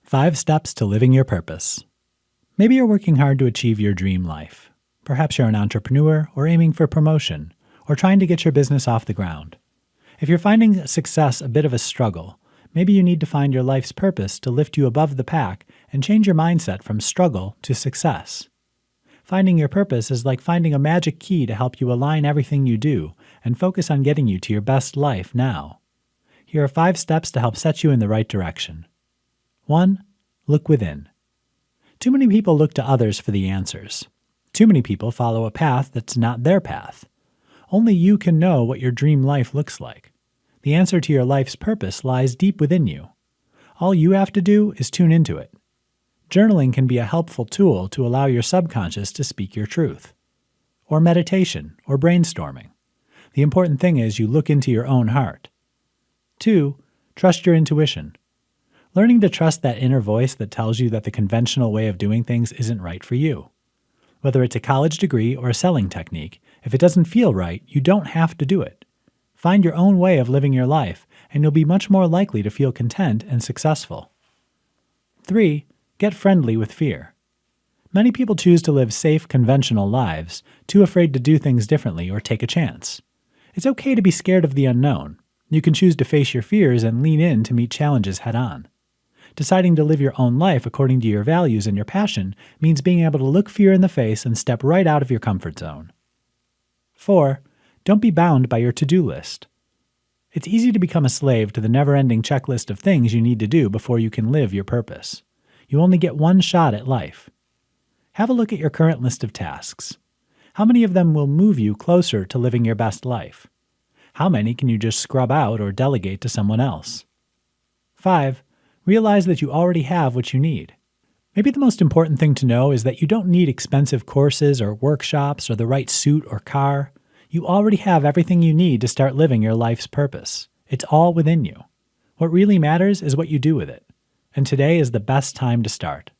5 Steps to Living Your Purpose. Maybe you're working hard to achieve your dream life. Perhaps you're an entrepreneur or aiming for promotion, or trying to get your business off the ground. If you're finding success a bit of a struggle, maybe you need to find your life's purpose to lift you above the pack and change your mindset from struggle to success. Finding your purpose is like finding a magic key to help you align everything you do and focus on getting you to your best life now. Here are 5 steps to help set you in the right direction. 1. Look within. Too many people look to others for the answers. Too many people follow a path that's not their path. Only you can know what your dream life looks like. The answer to your life's purpose lies deep within you. All you have to do is tune into it. Journaling can be a helpful tool to allow your subconscious to speak your truth. Or meditation, or brainstorming. The important thing is you look into your own heart. 2. Trust your intuition. Learning to trust that inner voice that tells you that the conventional way of doing things isn't right for you. Whether it's a college degree or a selling technique, if it doesn't feel right, you don't have to do it. Find your own way of living your life, and you'll be much more likely to feel content and successful. 3. Get friendly with fear. Many people choose to live safe, conventional lives, too afraid to do things differently or take a chance. It's okay to be scared of the unknown. You can choose to face your fears and lean in to meet challenges head-on. Deciding to live your own life according to your values and your passion means being able to look fear in the face and step right out of your comfort zone. 4. Don't be bound by your to-do list. It's easy to become a slave to the never-ending checklist of things you need to do before you can live your purpose. You only get one shot at life. Have a look at your current list of tasks. How many of them will move you closer to living your best life? How many can you just scrub out or delegate to someone else? 5. Realize that you already have what you need. Maybe the most important thing to know is that you don't need expensive courses or workshops or the right suit or car. You already have everything you need to start living your life's purpose. It's all within you. What really matters is what you do with it. And today is the best time to start.